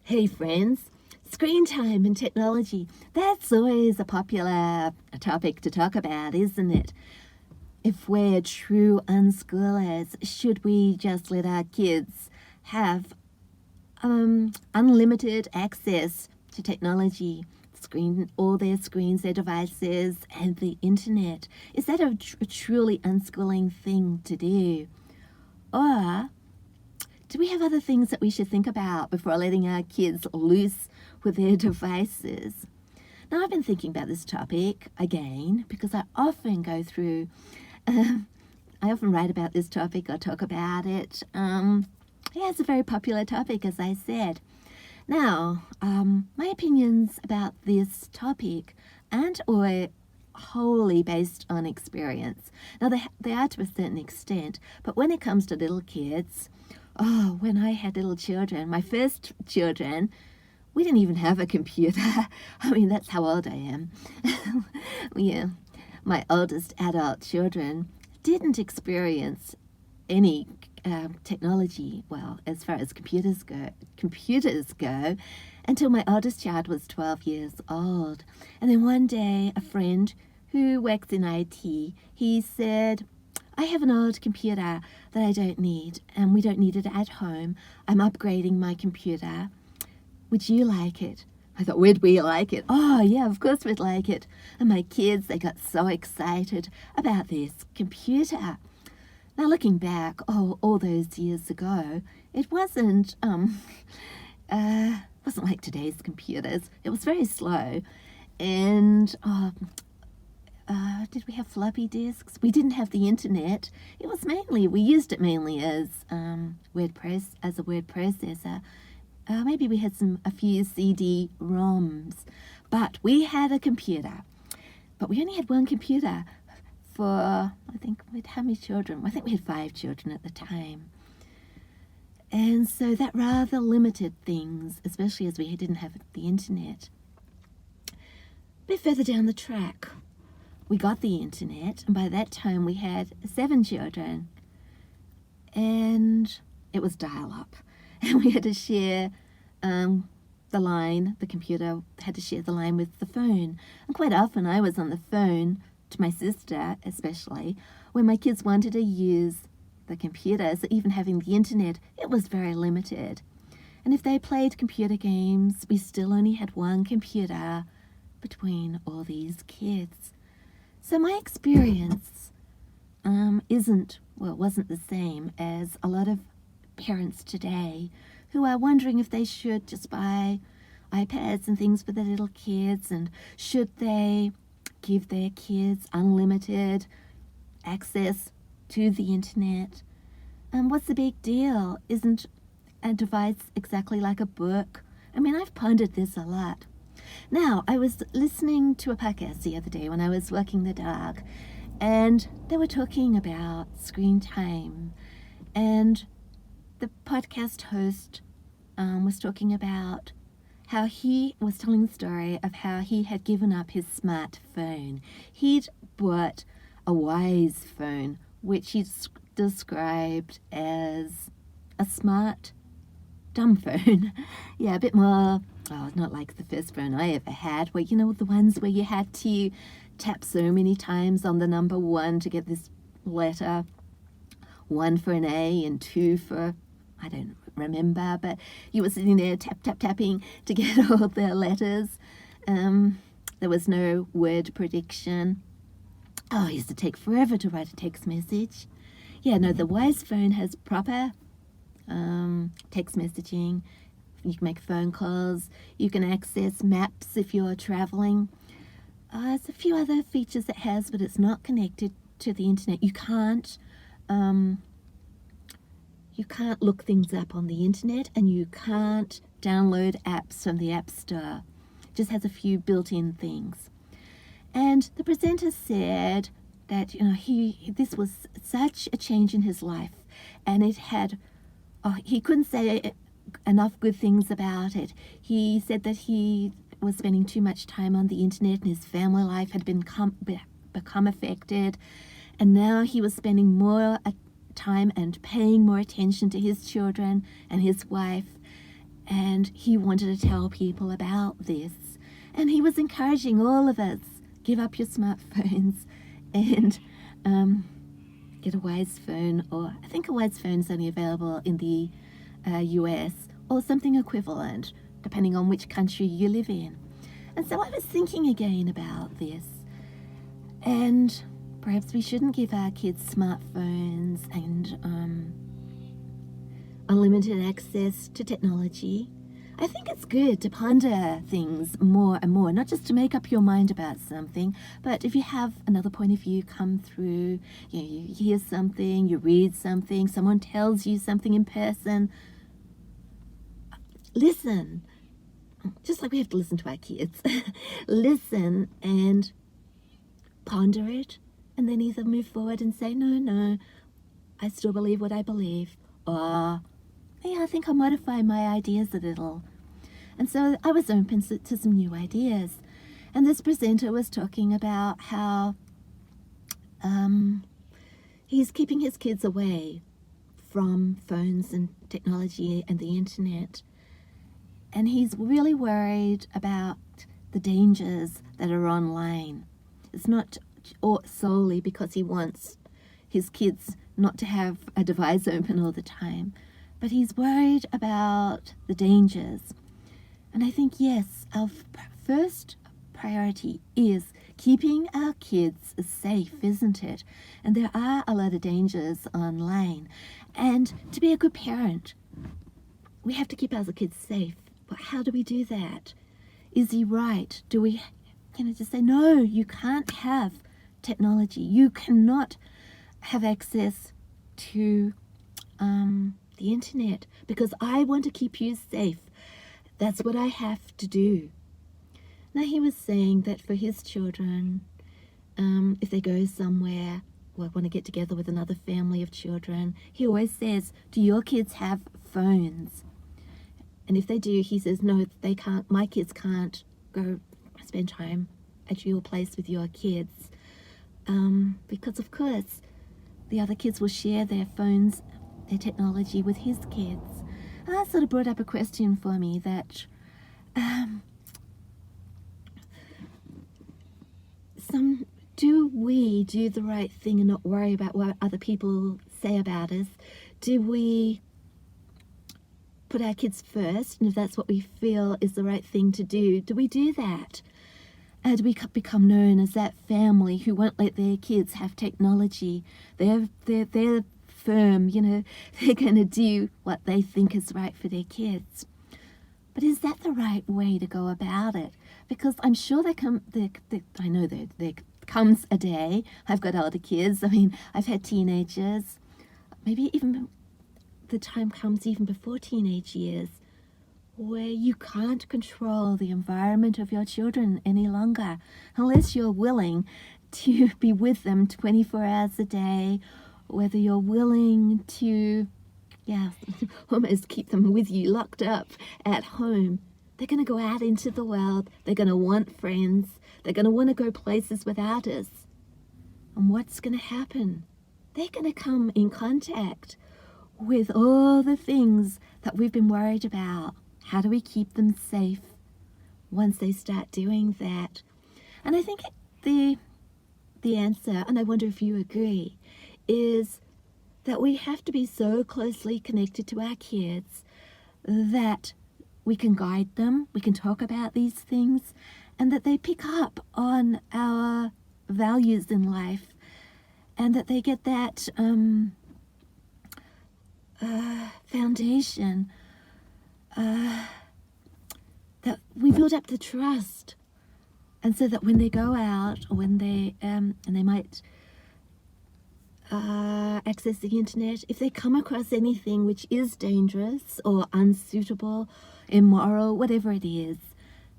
Hey friends, screen time and technology. That's always a popular topic to talk about, isn't it? If we're true unschoolers, should we just let our kids have unlimited access to technology, all their screens, their devices, and the internet? Is that a truly unschooling thing to do? Or do we have other things that we should think about before letting our kids loose with their devices? Now, I've been thinking about this topic again because I often go through, I often write about this topic or talk about it. It's a very popular topic, as I said. Now, my opinions about this topic aren't always wholly based on experience. Now, they are to a certain extent, but when it comes to little kids, when I had little children, my first children, we didn't even have a computer. I mean, that's how old I am. My oldest adult children didn't experience any technology, well, as far as computers go, until my oldest child was 12 years old. And then one day, a friend who works in IT, he said, I have an old computer that I don't need, and we don't need it at home. I'm upgrading my computer. Would you like it? I thought, would we like it? Oh, yeah, of course we'd like it. And my kids, they got so excited about this computer. Now, looking back, all those years ago, it wasn't like today's computers. It was very slow. And did we have floppy disks? We didn't have the internet. We used it mainly as a word processor. Maybe we had a few CD-ROMs, but we had a computer. But we only had one computer for, how many children? I think we had 5 children at the time. And so that rather limited things, especially as we didn't have the internet. A bit further down the track, we got the internet, and by that time we had 7 children. And it was dial-up. And we had to share the line, the computer had to share the line with the phone. And quite often I was on the phone to my sister, especially, when my kids wanted to use the computer. So even having the internet, it was very limited. And if they played computer games, we still only had one computer between all these kids. So my experience wasn't the same as a lot of parents today who are wondering if they should just buy iPads and things for their little kids, and should they give their kids unlimited access to the internet. What's the big deal? Isn't a device exactly like a book? I mean, I've pondered this a lot. Now, I was listening to a podcast the other day when I was walking the dog, and they were talking about screen time, and the podcast host was talking about how he was telling the story of how he had given up his smartphone. He'd bought a Wise phone, which he described as a smart dumb phone. Yeah, a bit more, not like the first phone I ever had, where, the ones where you had to tap so many times on the number 1 to get this letter. 1 for an A and 2 for, I don't remember, but you were sitting there tapping to get all the letters. There was no word prediction. It used to take forever to write a text message. Yeah, no, the Wise phone has proper text messaging. You can make phone calls. You can access maps if you're traveling. There's a few other features it has, but it's not connected to the internet. You can't look things up on the internet, and you can't download apps from the App Store. It just has a few built-in things. And the presenter said that this was such a change in his life, and it had he couldn't say enough good things about it. He said that he was spending too much time on the internet, and his family life had become affected, and now he was spending more time and paying more attention to his children and his wife. and he wanted to tell people about this. And he was encouraging all of us, give up your smartphones and get a Wise phone, or I think a Wise phone is only available in the US, or something equivalent, depending on which country you live in. And so I was thinking again about this, and perhaps we shouldn't give our kids smartphones and unlimited access to technology. I think it's good to ponder things more and more, not just to make up your mind about something, but if you have another point of view come through, you hear something, you read something, someone tells you something in person, listen. Just like we have to listen to our kids. Listen and ponder it, and then either move forward and say, no, I still believe what I believe, or I think I'll modify my ideas a little. And so I was open to some new ideas. And this presenter was talking about how he's keeping his kids away from phones and technology and the internet. And he's really worried about the dangers that are online. It's not solely because he wants his kids not to have a device open all the time, but he's worried about the dangers. And I think, yes, our first priority is keeping our kids safe, isn't it? And there are a lot of dangers online. And to be a good parent, we have to keep our kids safe. But how do we do that? Is he right? Do we just say, no, you can't have technology. You cannot have access to the internet because I want to keep you safe. That's what I have to do. Now he was saying that for his children, if they go somewhere or want to get together with another family of children, he always says, do your kids have phones? And if they do, he says, no, they can't. My kids can't go spend time at your place with your kids. Because, of course, the other kids will share their phones, their technology with his kids. And that sort of brought up a question for me that do we do the right thing and not worry about what other people say about us? Do we put our kids first, and if that's what we feel is the right thing to do we do that? Do we become known as that family who won't let their kids have technology? They're firm, they're going to do what they think is right for their kids. But is that the right way to go about it? Because I'm sure there comes a day, I've got older kids, I've had teenagers, maybe even the time comes even before teenage years, where you can't control the environment of your children any longer unless you're willing to be with them 24 hours a day, whether you're willing to almost keep them with you locked up at home. They're going to go out into the world, they're going to want friends, they're going to want to go places without us. And what's going to happen? They're going to come in contact with all the things that we've been worried about. How do we keep them safe once they start doing that? And I think the answer, and I wonder if you agree, is that we have to be so closely connected to our kids that we can guide them, we can talk about these things, and that they pick up on our values in life, and that they get that foundation, that we build up the trust, and so that when they go out, or when they and they might access the internet, if they come across anything which is dangerous or unsuitable, immoral, whatever it is,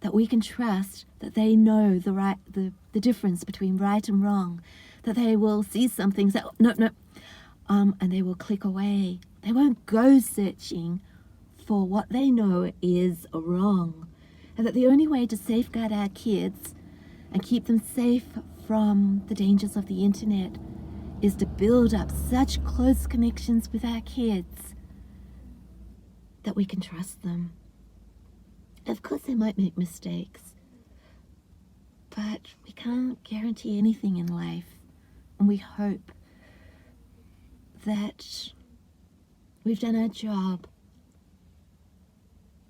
that we can trust that they know the difference between right and wrong, that they will see something, say, no, and they will click away. They won't go searching for what they know is wrong. And that the only way to safeguard our kids and keep them safe from the dangers of the internet is to build up such close connections with our kids that we can trust them. Of course they might make mistakes, but we can't guarantee anything in life. And we hope that we've done our job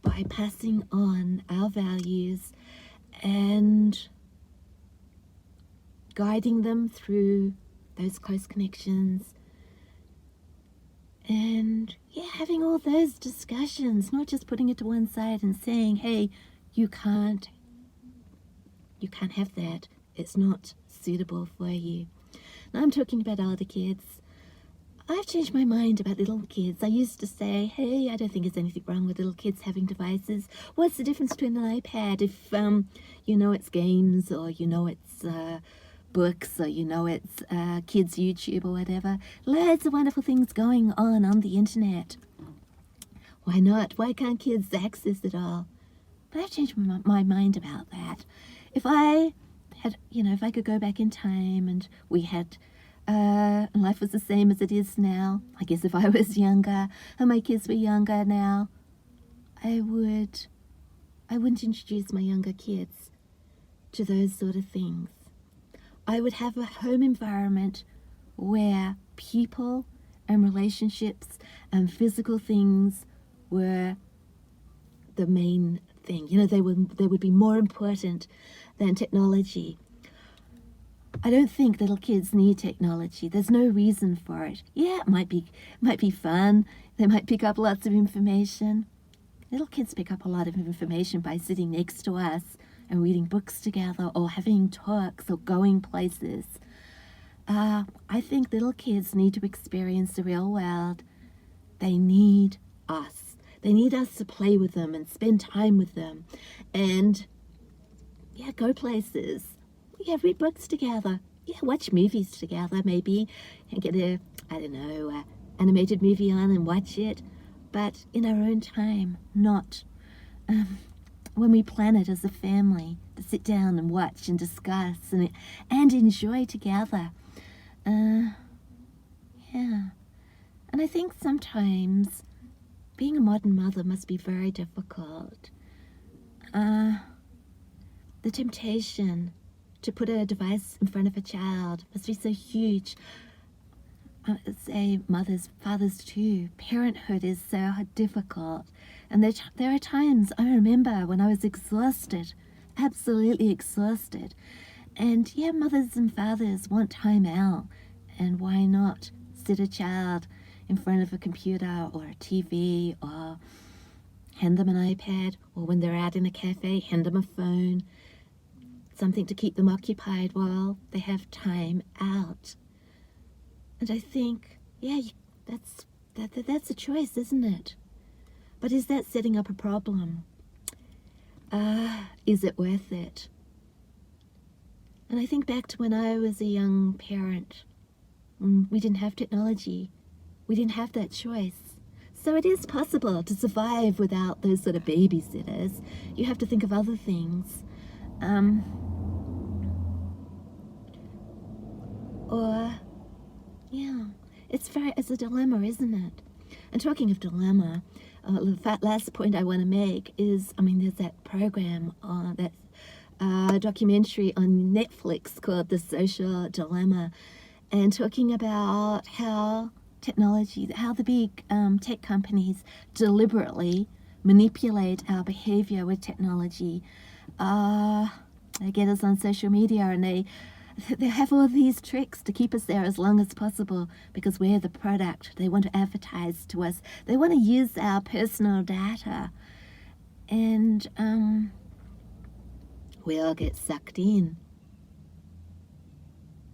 by passing on our values and guiding them through those close connections. And having all those discussions, not just putting it to one side and saying, hey, you can't have that. It's not suitable for you. Now I'm talking about older kids. I've changed my mind about little kids. I used to say, hey, I don't think there's anything wrong with little kids having devices. What's the difference between an iPad if it's games, or it's books, or it's kids YouTube or whatever? Loads of wonderful things going on the internet. Why not? Why can't kids access it all? But I've changed my mind about that. If I had, if I could go back in time and we had life was the same as it is now, I guess if I was younger and my kids were younger now, I wouldn't introduce my younger kids to those sort of things. I would have a home environment where people and relationships and physical things were the main thing. They would be more important than technology. I don't think little kids need technology. There's no reason for it. Yeah, it might be fun. They might pick up lots of information. Little kids pick up a lot of information by sitting next to us and reading books together, or having talks, or going places. I think little kids need to experience the real world. They need us. They need us to play with them and spend time with them, and go places. Read books together. Watch movies together, maybe, and get a animated movie on and watch it, but in our own time, not when we plan it as a family, to sit down and watch and discuss and enjoy together. And I think sometimes being a modern mother must be very difficult. The temptation to put a device in front of a child must be so huge. Say mothers, fathers too. Parenthood is so difficult. And there are times I remember when I was exhausted, absolutely exhausted. And mothers and fathers want time out. And why not sit a child in front of a computer or a TV, or hand them an iPad, or when they're out in a cafe, hand them a phone, something to keep them occupied while they have time out. And I think, that's a choice, isn't it? But is that setting up a problem? Is it worth it? And I think back to when I was a young parent. We didn't have technology. We didn't have that choice. So it is possible to survive without those sort of babysitters. You have to think of other things. It's a dilemma, isn't it? And talking of dilemma, the last point I want to make is, there's that program, that documentary on Netflix called The Social Dilemma, and talking about how the big tech companies deliberately manipulate our behavior with technology. They get us on social media, and they have all these tricks to keep us there as long as possible because we're the product. They want to advertise to us. They want to use our personal data. And we all get sucked in.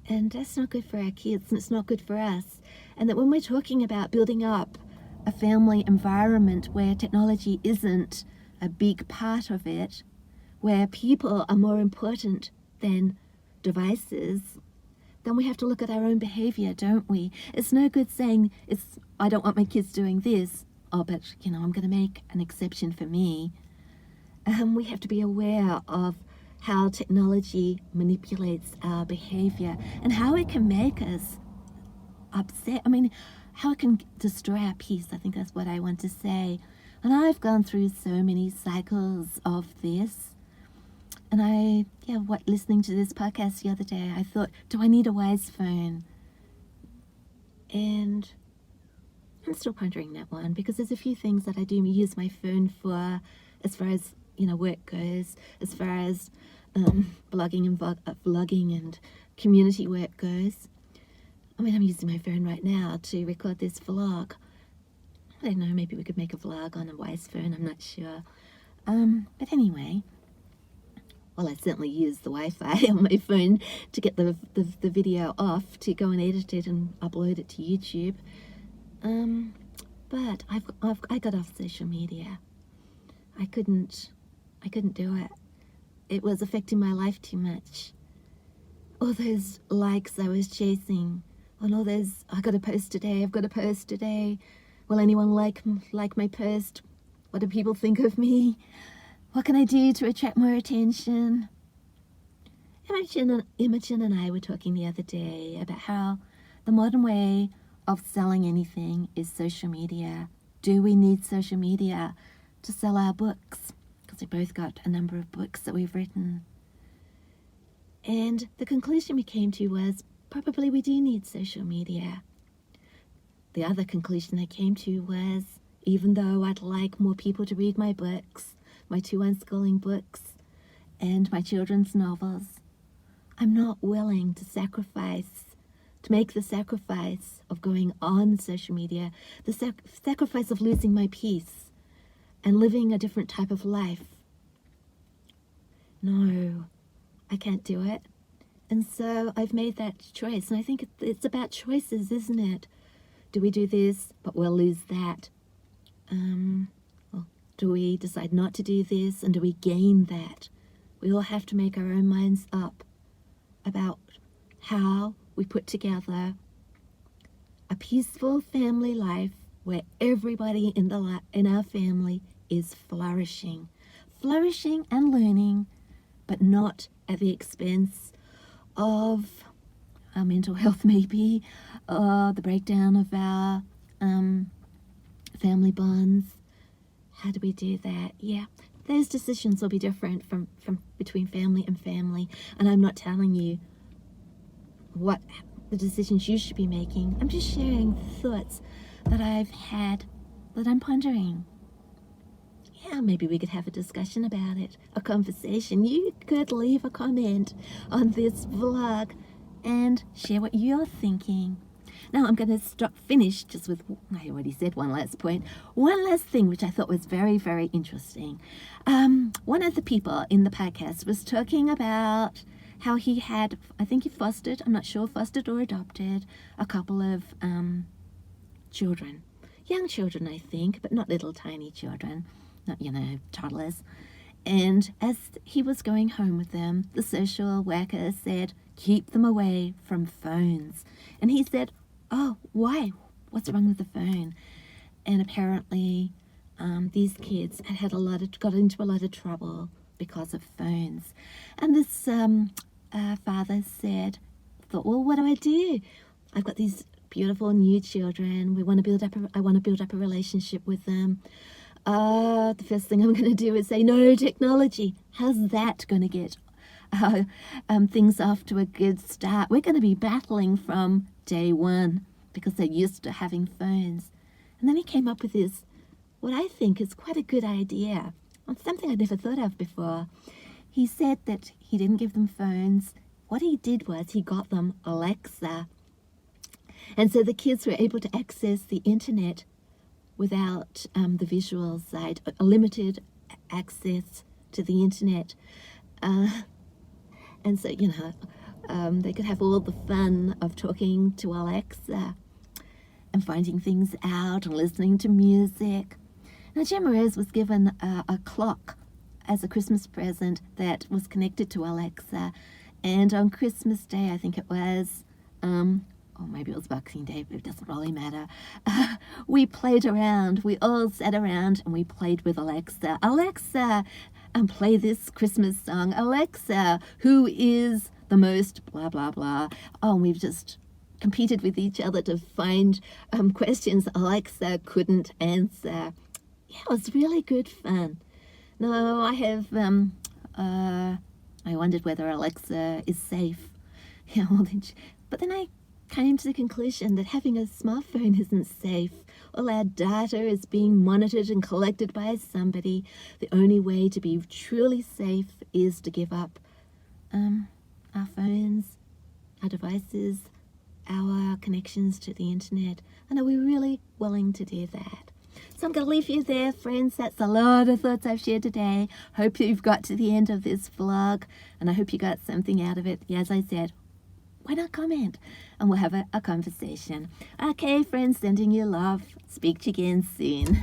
And that's not good for our kids, and it's not good for us. And that when we're talking about building up a family environment where technology isn't a big part of it, where people are more important than devices, then we have to look at our own behavior, don't we? It's no good saying, I don't want my kids doing this, but I'm going to make an exception for me. We have to be aware of how technology manipulates our behavior and how it can make us upset. How it can destroy our peace. I think that's what I want to say. And I've gone through so many cycles of this. And listening to this podcast the other day, I thought, do I need a wise phone? And I'm still pondering that one, because there's a few things that I do use my phone for, as far as, work goes, as far as blogging and community work goes. I mean, I'm using my phone right now to record this vlog. I don't know, maybe we could make a vlog on a wise phone, I'm not sure. But anyway, well, I certainly use the Wi-Fi on my phone to get the video off, to go and edit it and upload it to YouTube. But I got off social media. I couldn't do it. It was affecting my life too much. All those likes I was chasing, and all those, I've got to post today. Will anyone like my post? What do people think of me? What can I do to attract more attention? Imogen and I were talking the other day about how the modern way of selling anything is social media. Do we need social media to sell our books? Because we both got a number of books that we've written. And the conclusion we came to was probably we do need social media. The other conclusion I came to was, even though I'd like more people to read my books, my 2 unschooling books, and my children's novels, I'm not willing to make the sacrifice of going on social media, the sacrifice of losing my peace and living a different type of life. No, I can't do it. And so I've made that choice. And I think it's about choices, isn't it? Do we do this, but we'll lose that? Or do we decide not to do this, and do we gain that? We all have to make our own minds up about how we put together a peaceful family life where everybody in our family is flourishing and learning, but not at the expense of our mental health, maybe, or the breakdown of our family bonds. How do we do that? Yeah, those decisions will be different from between family and family, and I'm not telling you what the decisions you should be making. I'm just sharing thoughts that I've had, that I'm pondering. Yeah, maybe we could have a discussion about it, a conversation. You could leave a comment on this vlog and share what you're thinking. Now I'm going to finish just with, I already said one last point, one last thing which I thought was very, very interesting. One of the people in the podcast was talking about how he had, I think he fostered, I'm not sure, fostered or adopted a couple of children. Young children, I think, but not little tiny children, not, toddlers. And as he was going home with them, the social worker said, keep them away from phones. And he said, oh, why? What's wrong with the phone? And apparently these kids got into a lot of trouble because of phones. And this father thought, well, what do I do? I've got these beautiful new children. I want to build up a relationship with them. The first thing I'm going to do is say, no technology. How's that going to get things off to a good start? We're going to be battling from day one because they're used to having phones. And then he came up with this, what I think is quite a good idea, something I'd never thought of before. He said that he didn't give them phones. What he did was he got them Alexa. And so the kids were able to access the internet without the visual side, a limited access to the internet. And so, they could have all the fun of talking to Alexa and finding things out and listening to music. Now, Gemma Rose was given a clock as a Christmas present that was connected to Alexa. And on Christmas Day, I think it was, or maybe it was Boxing Day, but it doesn't really matter. We played around. We all sat around and we played with Alexa. Alexa, play this Christmas song. Alexa, who is the most blah, blah, blah. Oh, and we've just competed with each other to find questions Alexa couldn't answer. yeah, it was really good fun. No, I have, I wondered whether Alexa is safe. Yeah, well, but then I came to the conclusion that having a smartphone isn't safe. All our data is being monitored and collected by somebody. The only way to be truly safe is to give up our phones, our devices, our connections to the internet. And are we really willing to do that? So I'm going to leave you there, friends. That's a lot of thoughts I've shared today. Hope you've got to the end of this vlog, and I hope you got something out of it. As I said, why not comment? And we'll have a conversation. Okay, friends, sending you love. Speak to you again soon.